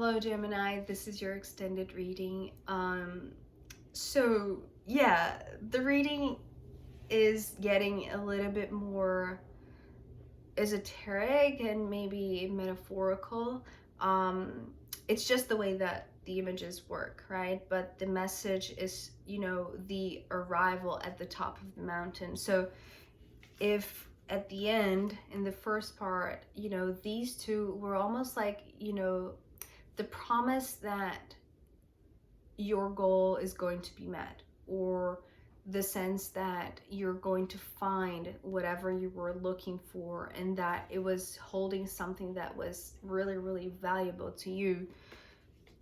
Hello Gemini, this is your extended reading. So yeah, the reading is getting a little bit more esoteric and maybe metaphorical. It's just the way that the images work, right? But the message is, the arrival at the top of the mountain. So if at the end, in the first part, these two were almost like, the promise that your goal is going to be met, or the sense that you're going to find whatever you were looking for, and that it was holding something that was really, really valuable to you.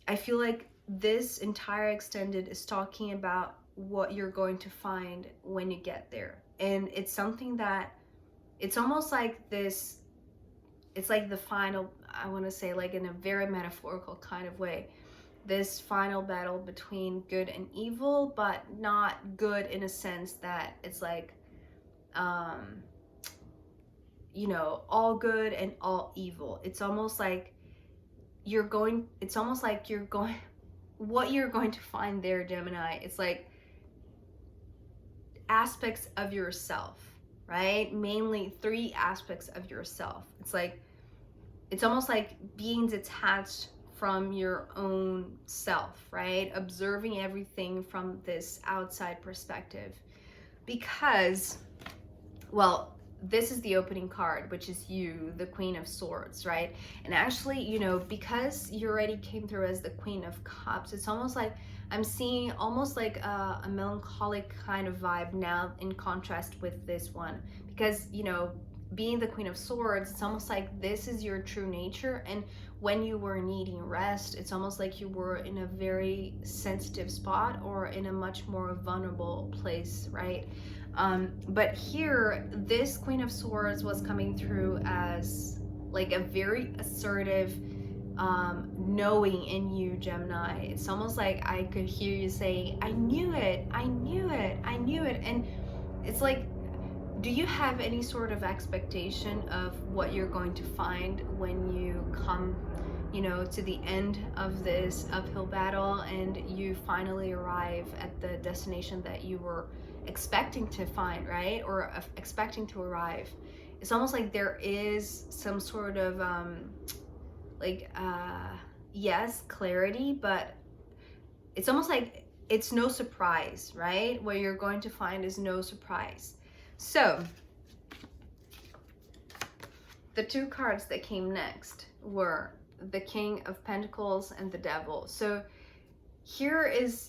I feel like this entire extended is talking about what you're going to find when you get there. And it's something that it's almost like this, it's like the final, I want to say, like in a very metaphorical kind of way, this final battle between good and evil, but not good in a sense that it's like all good and all evil. It's almost like what you're going to find there, Gemini, it's like aspects of yourself, right? Mainly 3 aspects of yourself. It's almost like being detached from your own self, right? Observing everything from this outside perspective. Because, well, this is the opening card, which is you, the Queen of Swords, right? And actually, because you already came through as the Queen of Cups, it's almost like I'm seeing almost like a melancholic kind of vibe now, in contrast with this one. Because, being the Queen of Swords, it's almost like this is your true nature, and when you were needing rest, it's almost like you were in a very sensitive spot or in a much more vulnerable place, right? But here, this Queen of Swords was coming through as like a very assertive knowing in you, Gemini. It's almost like I could hear you say, I knew it, I knew it, I knew it. And it's like, do you have any sort of expectation of what you're going to find when you come, to the end of this uphill battle and you finally arrive at the destination that you were expecting to find, right? Or expecting to arrive? It's almost like there is some sort of, yes, clarity, but it's almost like it's no surprise, right? What you're going to find is no surprise. So, the 2 cards that came next were the King of Pentacles and the Devil. So, here is,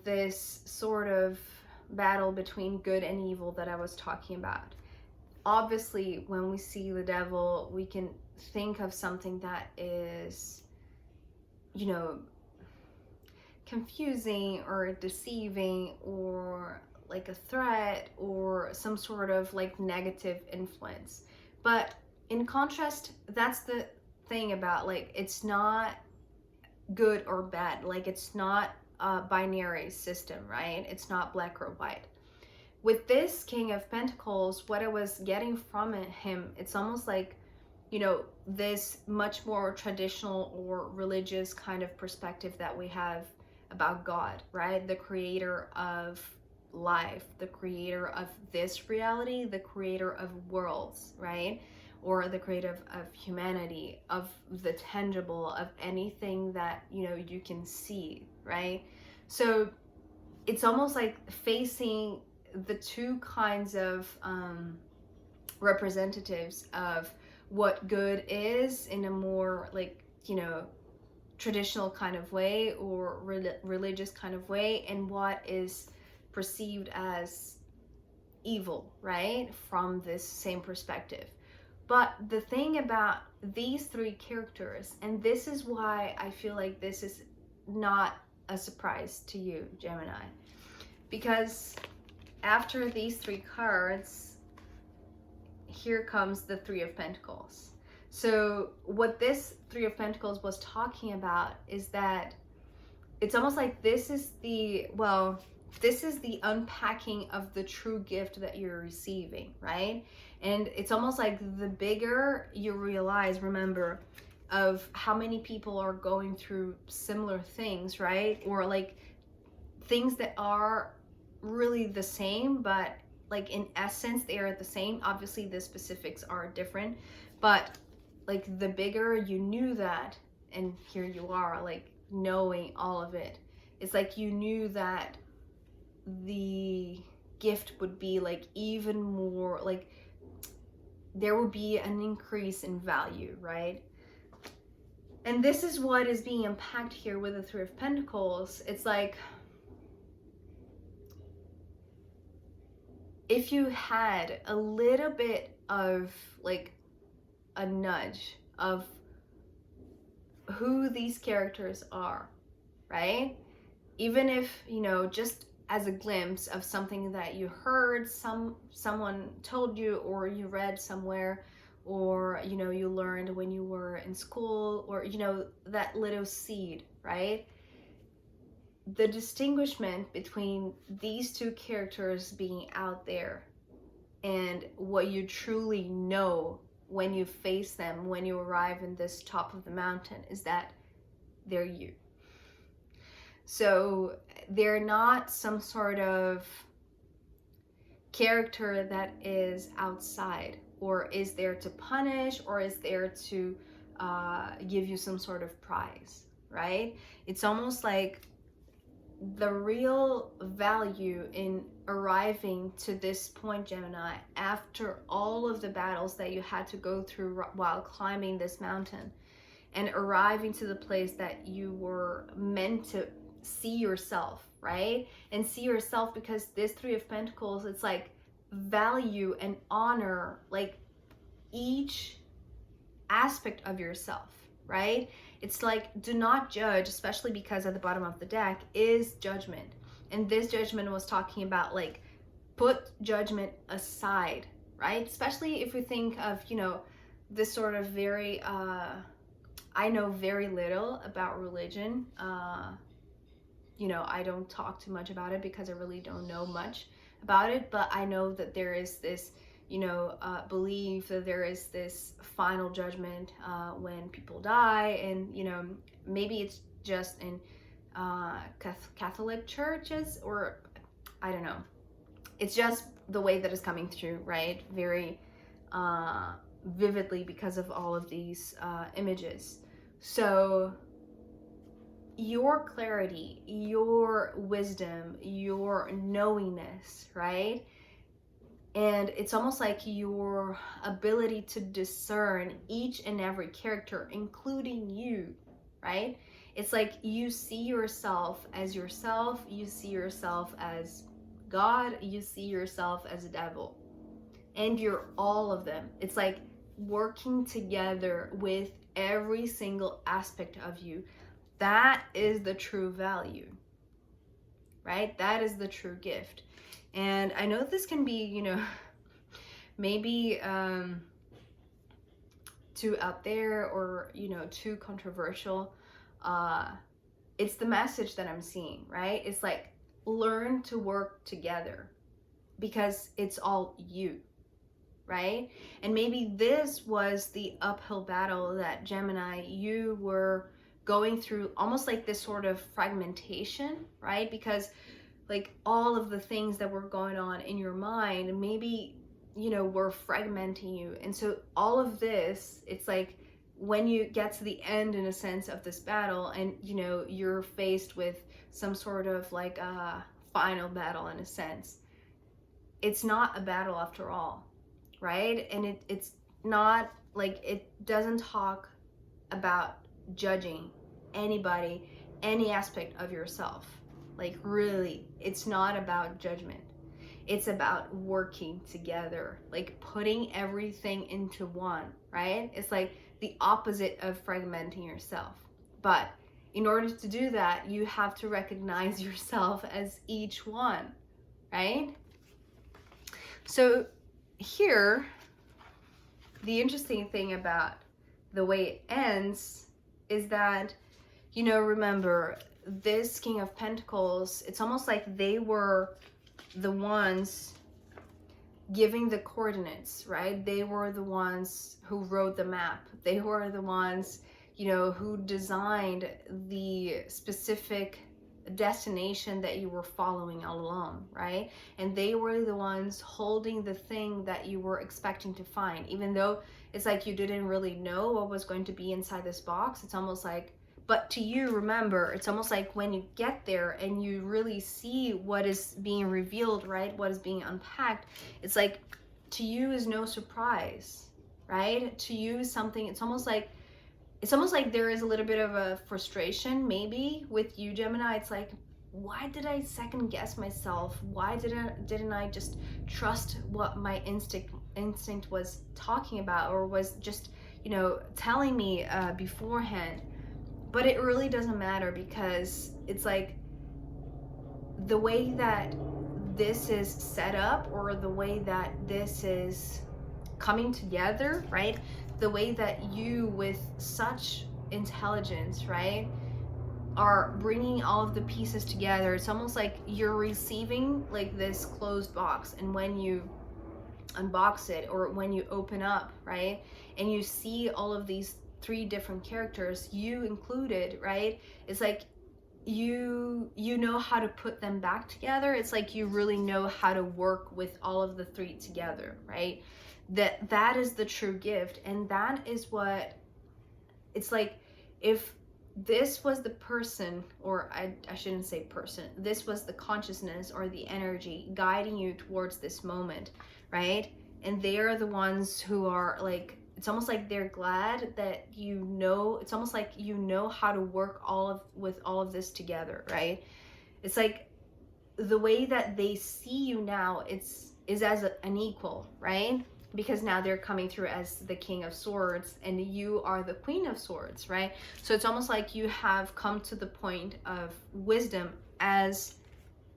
this sort of battle between good and evil that I was talking about. Obviously, when we see the Devil, we can think of something that is, confusing or deceiving, or like a threat, or some sort of like negative influence. But in contrast, that's the thing about, like, it's not good or bad. Like, it's not a binary system, right? It's not black or white. With this King of Pentacles, what I was getting from him, it's almost like, this much more traditional or religious kind of perspective that we have about God, right? The creator of life, the creator of this reality, the creator of worlds, right? Or the creator of humanity, of the tangible, of anything that, you can see, right? So it's almost like facing the 2 kinds of representatives of what good is in a more like, traditional kind of way, or religious kind of way, and what is perceived as evil, right, from this same perspective. But the thing about these 3 characters, and this is why I feel like this is not a surprise to you, Gemini, because after these 3 cards, here comes the 3 of Pentacles. So what this 3 of Pentacles was talking about is that it's almost like this is the unpacking of the true gift that you're receiving, right? And it's almost like the bigger you realize, remember, of how many people are going through similar things, right? Or like things that are really the same, but like in essence they are the same. Obviously the specifics are different, but like the bigger you knew that, and here you are like knowing all of it, it's like you knew that the gift would be like even more, like there would be an increase in value, right? And this is what is being unpacked here with the Three of Pentacles. It's like, if you had a little bit of like a nudge of who these characters are, right? Even if, you know, just as a glimpse of something that you heard, someone told you, or you read somewhere, or, you know, you learned when you were in school, or, you know, that little seed, right? The distinguishment between these two characters being out there and what you truly know when you face them, when you arrive in this top of the mountain, is that they're you. So they're not some sort of character that is outside, or is there to punish, or is there to give you some sort of prize, right? It's almost like the real value in arriving to this point, Gemini, after all of the battles that you had to go through while climbing this mountain, and arriving to the place that you were meant to see yourself, right? And see yourself, because this Three of Pentacles, it's like value and honor like each aspect of yourself, right? It's like, do not judge, especially because at the bottom of the deck is judgment. And this judgment was talking about like, put judgment aside, right? Especially if we think of, you know, this sort of very, I know very little about religion. You know, I don't talk too much about it because I really don't know much about it, but I know that there is this, you know, belief that there is this final judgment when people die. And, you know, maybe it's just in Catholic churches, or I don't know. It's just the way that it's coming through, right? Very vividly because of all of these images. So your clarity, your wisdom, your knowingness, right? And it's almost like your ability to discern each and every character, including you, right? It's like you see yourself as yourself, you see yourself as God, you see yourself as a devil, and you're all of them. It's like working together with every single aspect of you. That is the true value, right? That is the true gift. And I know this can be, you know, maybe too out there, or, you know, too controversial. It's the message that I'm seeing, right? It's like, learn to work together, because it's all you, right? And maybe this was the uphill battle that, Gemini, you were going through, almost like this sort of fragmentation, right? Because like all of the things that were going on in your mind, maybe, you know, were fragmenting you. And so all of this, it's like when you get to the end, in a sense, of this battle, and, you know, you're faced with some sort of like a final battle, in a sense, it's not a battle after all, right? And it's not like, it doesn't talk about judging anybody, any aspect of yourself. Like, really, it's not about judgment. It's about working together, like putting everything into one, right? It's like the opposite of fragmenting yourself. But in order to do that, you have to recognize yourself as each one, right? So here, the interesting thing about the way it ends is that, you know, remember, this King of Pentacles, it's almost like they were the ones giving the coordinates, right? They were the ones who wrote the map. They were the ones, you know, who designed the specific destination that you were following all along, right? And they were the ones holding the thing that you were expecting to find, even though it's like you didn't really know what was going to be inside this box. It's almost like, but to you, remember, it's almost like when you get there and you really see what is being revealed, right? What is being unpacked, it's like, to you is no surprise, right? To you is something, it's almost like there is a little bit of a frustration maybe with you, Gemini. It's like, why did I second guess myself? Why didn't I just trust what my instinct was talking about, or was just, you know, telling me beforehand? But it really doesn't matter, because it's like the way that this is set up, or the way that this is coming together, right? The way that you, with such intelligence, right, are bringing all of the pieces together. It's almost like you're receiving like this closed box, and when you unbox it, or when you open up, right, and you see all of these 3 different characters, you included, right, it's like you know how to put them back together. It's like you really know how to work with all of the 3 together, right? That is the true gift. And that is what it's like, if this was the person, or I shouldn't say person, this was the consciousness or the energy guiding you towards this moment, right? And they are the ones who are like, it's almost like they're glad that you know, it's almost like you know how to work with all of this together, right? It's like the way that they see you now, is as an equal, right? Because now they're coming through as the King of Swords, and you are the Queen of Swords, right? So it's almost like you have come to the point of wisdom as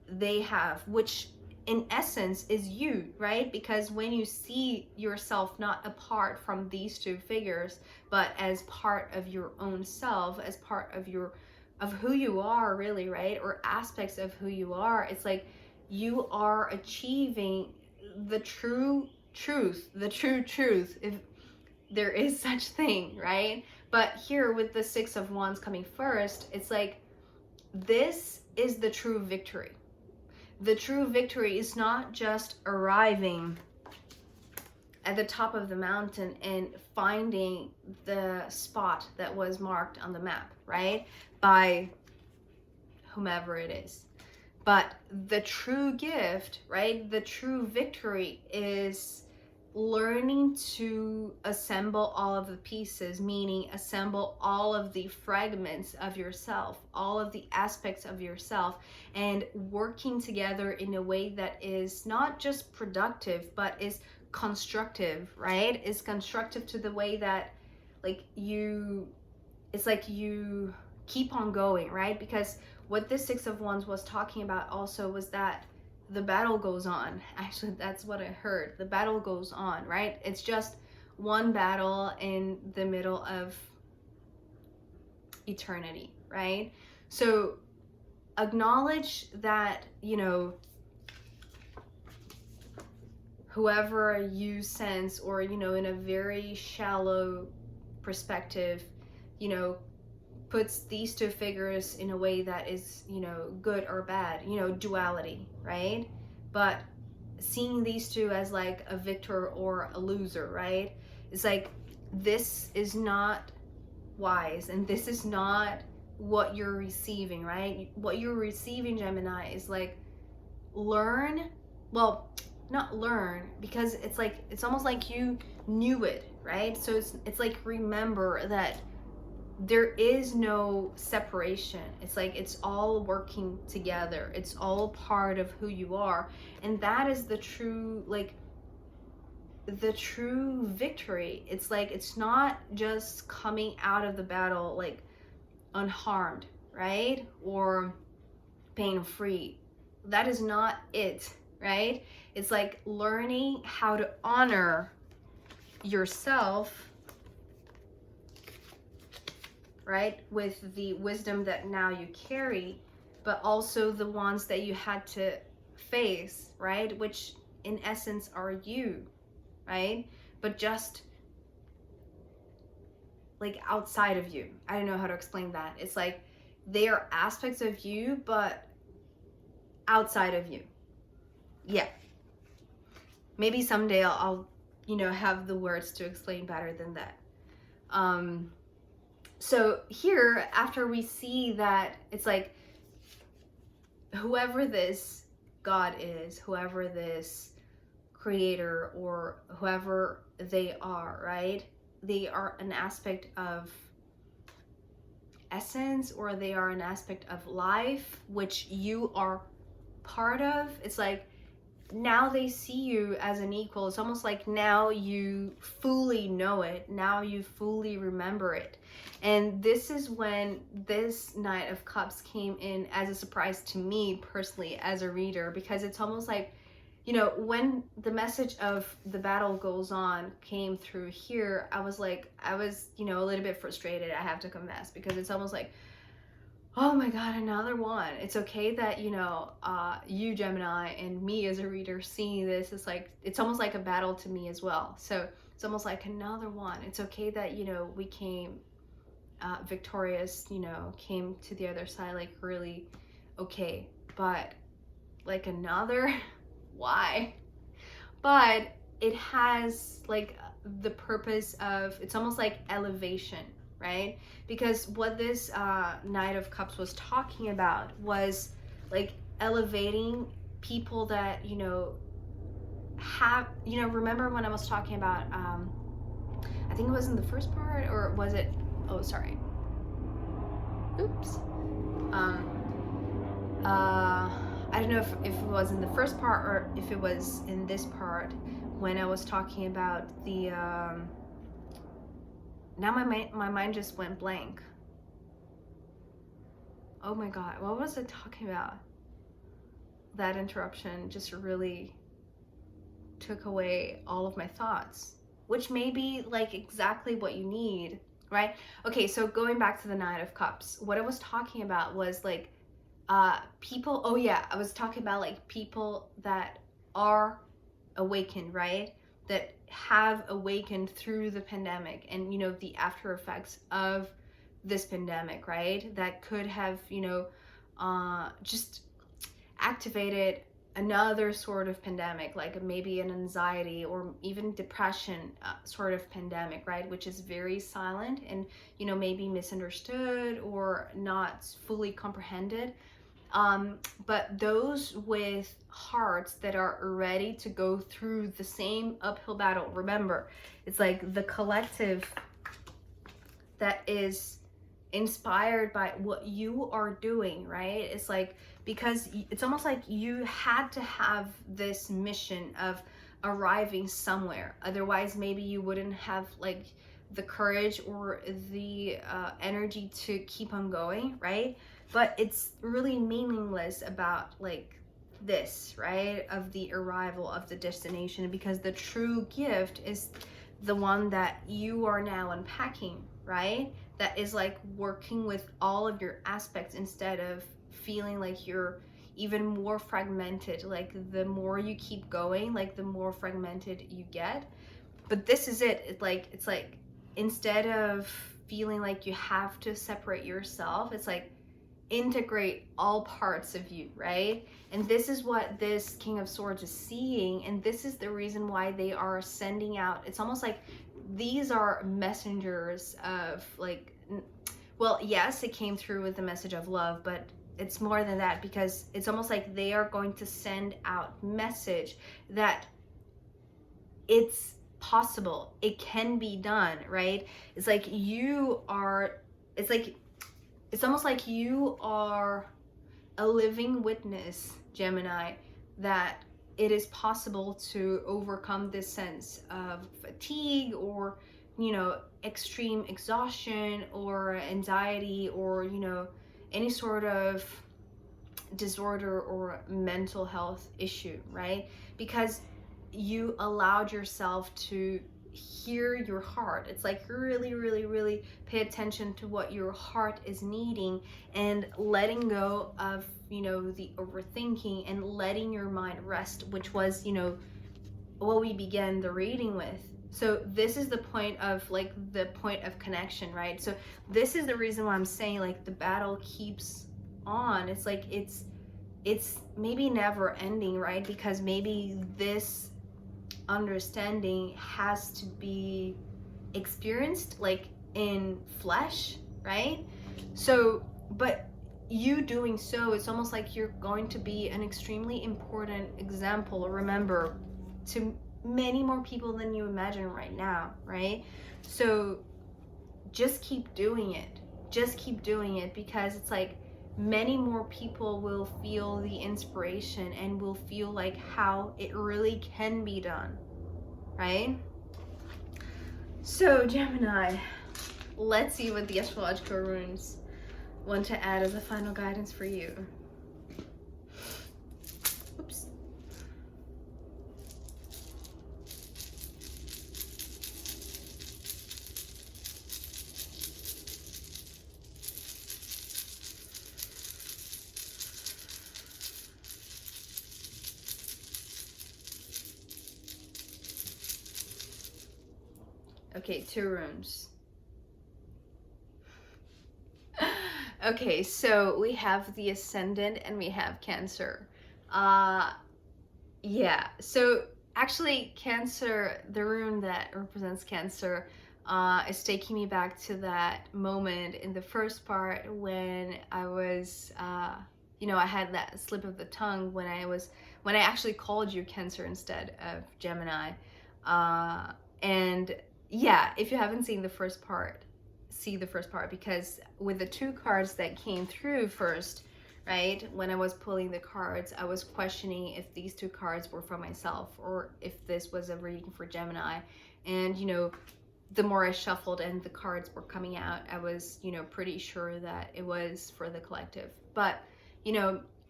they have, which in essence is you, right? Because when you see yourself not apart from these 2 figures, but as part of your own self, as part of who you are, really, right? Or aspects of who you are, it's like you are achieving the true truth, if there is such thing, right? But here with the 6 of Wands coming first, it's like, this is the true victory. The true victory is not just arriving at the top of the mountain and finding the spot that was marked on the map, right? By whomever it is. But the true gift, right? The true victory is learning to assemble all of the pieces, meaning assemble all of the fragments of yourself, all of the aspects of yourself, and working together in a way that is not just productive, but is constructive, right? Is constructive to the way that, like, it's like you keep on going, right? Because what this 6 of Wands was talking about also was that the battle goes on. Actually, that's what I heard. The battle goes on, right? It's just one battle in the middle of eternity, right? So acknowledge that, you know, whoever you sense, or, you know, in a very shallow perspective, you know, puts these 2 figures in a way that is, you know, good or bad, you know, duality, right? But seeing these 2 as like a victor or a loser, right? It's like, this is not wise, and this is not what you're receiving, right? What you're receiving, Gemini, is like, learn, well, not learn, because it's like, it's almost like you knew it, right? So it's like, remember that there is no separation. It's like, it's all working together. It's all part of who you are. And that is the true, like, the true victory. It's like, it's not just coming out of the battle like unharmed, right? Or pain-free. That is not it, right? It's like learning how to honor yourself, right, with the wisdom that now you carry, but also the ones that you had to face, right, which in essence are you, right? But just like outside of you. I don't know how to explain that. It's like they are aspects of you, but outside of you. Yeah. Maybe someday I'll you know, have the words to explain better than that. So here, after we see that it's like whoever this God is, whoever this creator or whoever they are, right? They are an aspect of essence, or they are an aspect of life, which you are part of. It's like now they see you as an equal. It's almost like now you fully know it. Now you fully remember it. And this is when this Knight of Cups came in as a surprise to me personally as a reader, because it's almost like, you know, when the message of the battle goes on came through here, I was, you know, a little bit frustrated, I have to confess, because it's almost like, oh my God, another one. It's okay that, you know, you Gemini and me as a reader seeing this is like, it's almost like a battle to me as well. So it's almost like another one. It's okay that, you know, we came victorious, you know, came to the other side, like really okay, but like another, why? But it has like the purpose of, it's almost like elevation, right? Because what this Knight of Cups was talking about was like elevating people that, you know, have, you know, remember when I was talking about, I think it was in the first part, or was it, oh, sorry. Oops. I don't know if it was in the first part or if it was in this part when I was talking about the, now my mind just went blank. Oh my God, what was I talking about? That interruption just really took away all of my thoughts, which may be like exactly what you need, right? Okay, so going back to the Knight of Cups, what I was talking about was like people, oh yeah, I was talking about like people that are awakened, right? That have awakened through the pandemic and, you know, the after effects of this pandemic, right? That could have, you know, just activated another sort of pandemic, like maybe an anxiety or even depression sort of pandemic, right? Which is very silent and, you know, maybe misunderstood or not fully comprehended. But those with hearts that are ready to go through the same uphill battle, remember, it's like the collective that is inspired by what you are doing, right? It's like, because it's almost like you had to have this mission of arriving somewhere. Otherwise, maybe you wouldn't have like the courage or the energy to keep on going, right? But it's really meaningless about like this, right? Of the arrival of the destination, because the true gift is the one that you are now unpacking, right? That is like working with all of your aspects instead of feeling like you're even more fragmented. Like the more you keep going, like the more fragmented you get. But this is it. It's like instead of feeling like you have to separate yourself, it's like integrate all parts of you, right? And this is what this King of Swords is seeing, and this is the reason why they are sending out, it's almost like these are messengers of like, well, yes, it came through with the message of love, but it's more than that, because it's almost like they are going to send out message that it's possible, it can be done, right? It's like you are, it's like, it's almost like you are a living witness, Gemini, that it is possible to overcome this sense of fatigue or, you know, extreme exhaustion or anxiety or, you know, any sort of disorder or mental health issue, right? Because you allowed yourself to hear your heart. It's like really, really, really pay attention to what your heart is needing and letting go of, you know, the overthinking and letting your mind rest, which was, you know, what we began the reading with. So this is the point of like the point of connection, right? So this is the reason why I'm saying like the battle keeps on. It's like it's maybe never ending, right? Because maybe this understanding has to be experienced like in flesh, right? So but you doing so, it's almost like you're going to be an extremely important example, remember, to many more people than you imagine right now, right? So just keep doing it. Just keep doing it, because it's like many more people will feel the inspiration and will feel like how it really can be done, right? So Gemini, let's see what the astrological runes want to add as a final guidance for you. Oops. Okay, 2 runes. Okay, so we have the Ascendant and we have Cancer. Yeah, so actually Cancer, the rune that represents Cancer, is taking me back to that moment in the first part when I was, I had that slip of the tongue when I actually called you Cancer instead of Gemini. And yeah, if you haven't seen the first part, see the first part, because with the 2 cards that came through first, right, when I was pulling the cards, I was questioning if these 2 cards were for myself or if this was a reading for Gemini. And the more I shuffled and the cards were coming out, I was pretty sure that it was for the collective. But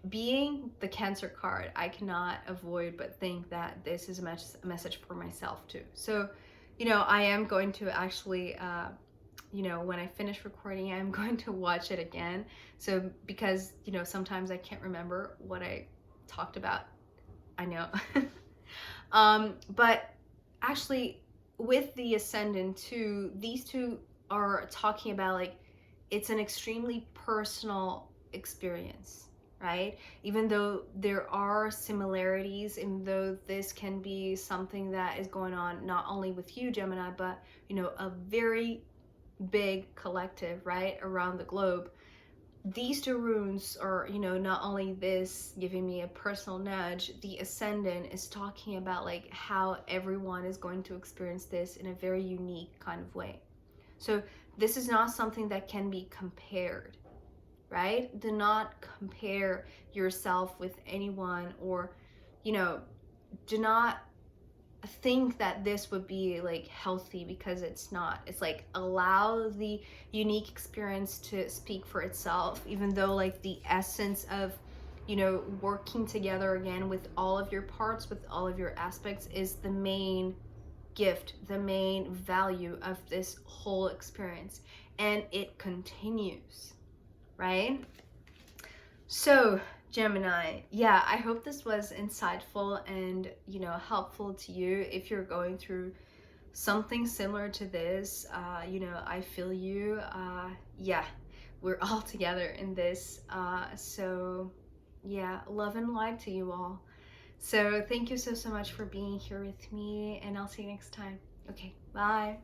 being the Cancer card, I cannot avoid but think that this is a message for myself too. So I am going to actually when I finish recording, I'm going to watch it again. So because, sometimes I can't remember what I talked about. I know. But actually with the Ascendant too, these 2 are talking about like, it's an extremely personal experience, right? Even though there are similarities, even though this can be something that is going on not only with you, Gemini, but a very big collective, right, around the globe. These 2 runes are, not only this giving me a personal nudge, the Ascendant is talking about like how everyone is going to experience this in a very unique kind of way. So this is not something that can be compared, right? Do not compare yourself with anyone, or do not think that this would be like healthy, because it's not. It's like, allow the unique experience to speak for itself, even though like the essence of working together again with all of your parts, with all of your aspects, is the main gift, the main value of this whole experience, and it continues, right? So Gemini, yeah, I hope this was insightful and helpful to you. If you're going through something similar to this, I feel you. Yeah, we're all together in this. So yeah, love and light to you all. So thank you so much for being here with me, and I'll see you next time. Okay, bye.